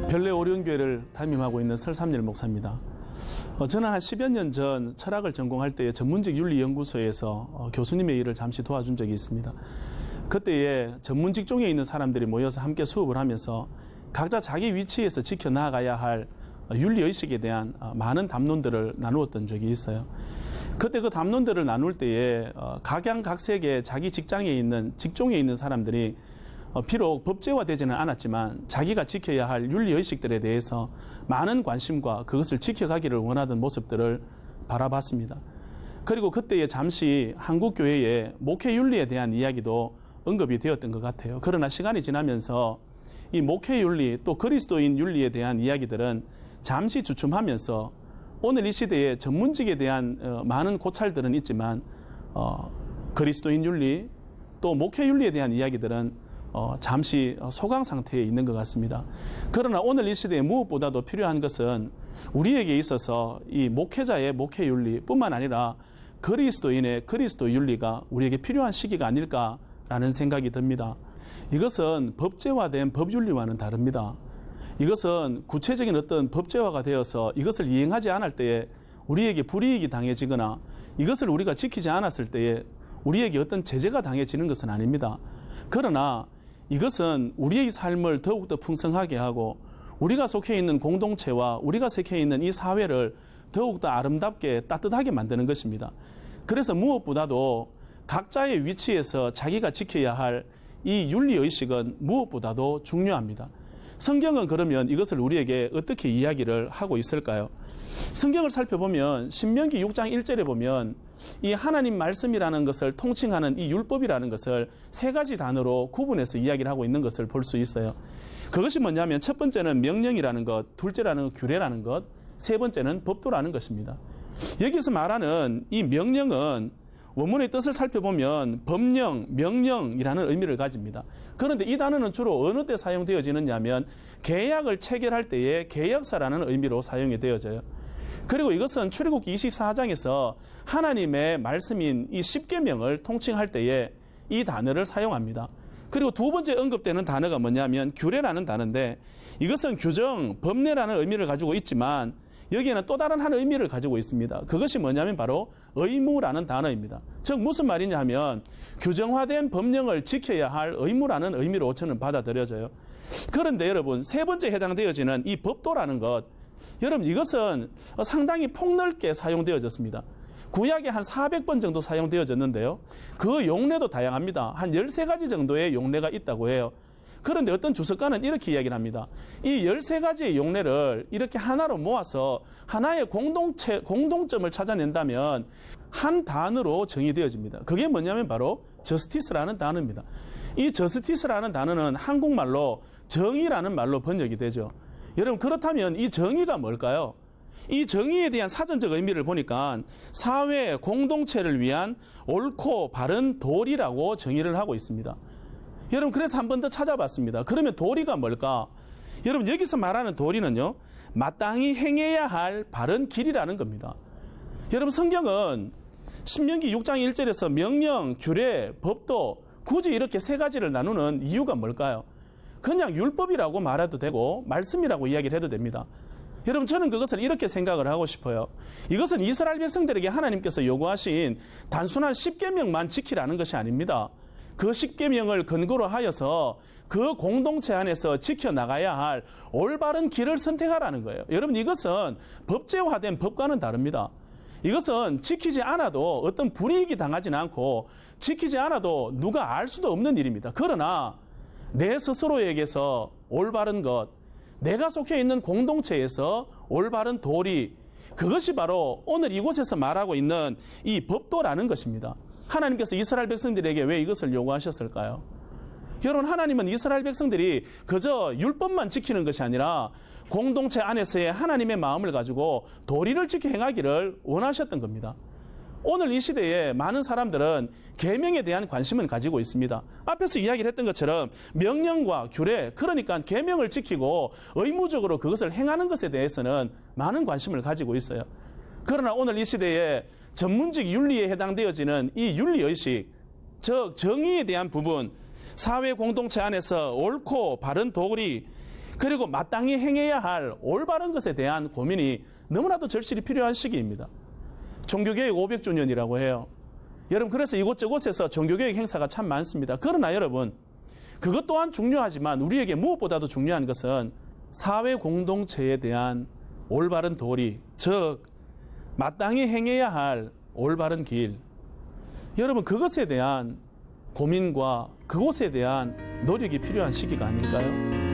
별내오륜교회를 담임하고 있는 설삼열 목사입니다. 저는 한 10여 년 전 철학을 전공할 때에 전문직 윤리연구소에서 교수님의 일을 잠시 도와준 적이 있습니다. 그때에 전문 직종에 있는 사람들이 모여서 함께 수업을 하면서 각자 자기 위치에서 지켜나가야 할 윤리의식에 대한 많은 담론들을 나누었던 적이 있어요. 그때 그 담론들을 나눌 때에 각양각색의 자기 직종에 있는 사람들이 비록 법제화되지는 않았지만 자기가 지켜야 할 윤리의식들에 대해서 많은 관심과 그것을 지켜가기를 원하던 모습들을 바라봤습니다. 그리고 그때에 잠시 한국교회의 목회윤리에 대한 이야기도 언급이 되었던 것 같아요. 그러나 시간이 지나면서 이 목회윤리 또 그리스도인 윤리에 대한 이야기들은 잠시 주춤하면서 오늘 이 시대에 전문직에 대한 많은 고찰들은 있지만 그리스도인 윤리 또 목회윤리에 대한 이야기들은 잠시 소강 상태에 있는 것 같습니다. 그러나 오늘 이 시대에 무엇보다도 필요한 것은 우리에게 있어서 이 목회자의 목회윤리 뿐만 아니라 그리스도인의 그리스도 윤리가 우리에게 필요한 시기가 아닐까라는 생각이 듭니다. 이것은 법제화된 법윤리와는 다릅니다. 이것은 구체적인 어떤 법제화가 되어서 이것을 이행하지 않을 때에 우리에게 불이익이 당해지거나 이것을 우리가 지키지 않았을 때에 우리에게 어떤 제재가 당해지는 것은 아닙니다. 그러나 이것은 우리의 삶을 더욱더 풍성하게 하고 우리가 속해 있는 공동체와 우리가 속해 있는 이 사회를 더욱더 아름답게 따뜻하게 만드는 것입니다. 그래서 무엇보다도 각자의 위치에서 자기가 지켜야 할 이 윤리의식은 무엇보다도 중요합니다. 성경은 그러면 이것을 우리에게 어떻게 이야기를 하고 있을까요? 성경을 살펴보면 신명기 6장 1절에 보면 이 하나님 말씀이라는 것을 통칭하는 이 율법이라는 것을 세 가지 단어로 구분해서 이야기를 하고 있는 것을 볼 수 있어요. 그것이 뭐냐면 첫 번째는 명령이라는 것, 둘째라는 규례라는 것, 세 번째는 법도라는 것입니다. 여기서 말하는 이 명령은 원문의 뜻을 살펴보면 법령, 명령이라는 의미를 가집니다. 그런데 이 단어는 주로 어느 때 사용되어지느냐 하면 계약을 체결할 때에 계약서라는 의미로 사용이 되어져요. 그리고 이것은 출애굽기 24장에서 하나님의 말씀인 이 십계명을 통칭할 때에 이 단어를 사용합니다. 그리고 두 번째 언급되는 단어가 뭐냐면 규례라는 단어인데 이것은 규정, 법례라는 의미를 가지고 있지만 여기에는 또 다른 한 의미를 가지고 있습니다. 그것이 뭐냐면 바로 의무라는 단어입니다. 즉 무슨 말이냐 하면 규정화된 법령을 지켜야 할 의무라는 의미로 저는 받아들여져요. 그런데 여러분 세 번째 해당되어지는 이 법도라는 것, 여러분 이것은 상당히 폭넓게 사용되어졌습니다. 구약에 한 400번 정도 사용되어졌는데요. 그 용례도 다양합니다. 한 13가지 정도의 용례가 있다고 해요. 그런데 어떤 주석가는 이렇게 이야기를 합니다. 이 13가지의 용례를 이렇게 하나로 모아서 하나의 공동점을 찾아낸다면 한 단어로 정의되어집니다. 그게 뭐냐면 바로 저스티스라는 단어입니다. 이 저스티스라는 단어는 한국말로 정의라는 말로 번역이 되죠. 여러분 그렇다면 이 정의가 뭘까요? 이 정의에 대한 사전적 의미를 보니까 사회 공동체를 위한 옳고 바른 도리라고 정의를 하고 있습니다. 여러분 그래서 한 번 더 찾아봤습니다. 그러면 도리가 뭘까? 여러분 여기서 말하는 도리는요, 마땅히 행해야 할 바른 길이라는 겁니다. 여러분 성경은 신명기 6장 1절에서 명령, 규례, 법도 굳이 이렇게 세 가지를 나누는 이유가 뭘까요? 그냥 율법이라고 말해도 되고 말씀이라고 이야기를 해도 됩니다. 여러분 저는 그것을 이렇게 생각을 하고 싶어요. 이것은 이스라엘 백성들에게 하나님께서 요구하신 단순한 십계명만 지키라는 것이 아닙니다. 그 십계명을 근거로 하여서 그 공동체 안에서 지켜나가야 할 올바른 길을 선택하라는 거예요. 여러분 이것은 법제화된 법과는 다릅니다. 이것은 지키지 않아도 어떤 불이익이 당하지는 않고 지키지 않아도 누가 알 수도 없는 일입니다. 그러나 내 스스로에게서 올바른 것, 내가 속해 있는 공동체에서 올바른 도리, 그것이 바로 오늘 이곳에서 말하고 있는 이 법도라는 것입니다. 하나님께서 이스라엘 백성들에게 왜 이것을 요구하셨을까요? 여러분 하나님은 이스라엘 백성들이 그저 율법만 지키는 것이 아니라 공동체 안에서의 하나님의 마음을 가지고 도리를 지켜 행하기를 원하셨던 겁니다. 오늘 이 시대에 많은 사람들은 계명에 대한 관심은 가지고 있습니다. 앞에서 이야기를 했던 것처럼 명령과 규례, 그러니까 계명을 지키고 의무적으로 그것을 행하는 것에 대해서는 많은 관심을 가지고 있어요. 그러나 오늘 이 시대에 전문직 윤리에 해당되어지는 이 윤리의식, 즉 정의에 대한 부분, 사회 공동체 안에서 옳고 바른 도리, 그리고 마땅히 행해야 할 올바른 것에 대한 고민이 너무나도 절실히 필요한 시기입니다. 종교개혁 500주년이라고 해요. 여러분, 그래서 이곳저곳에서 종교개혁 행사가 참 많습니다. 그러나 여러분, 그것 또한 중요하지만 우리에게 무엇보다도 중요한 것은 사회 공동체에 대한 올바른 도리, 즉 마땅히 행해야 할 올바른 길, 여러분, 그것에 대한 고민과 그곳에 대한 노력이 필요한 시기가 아닐까요?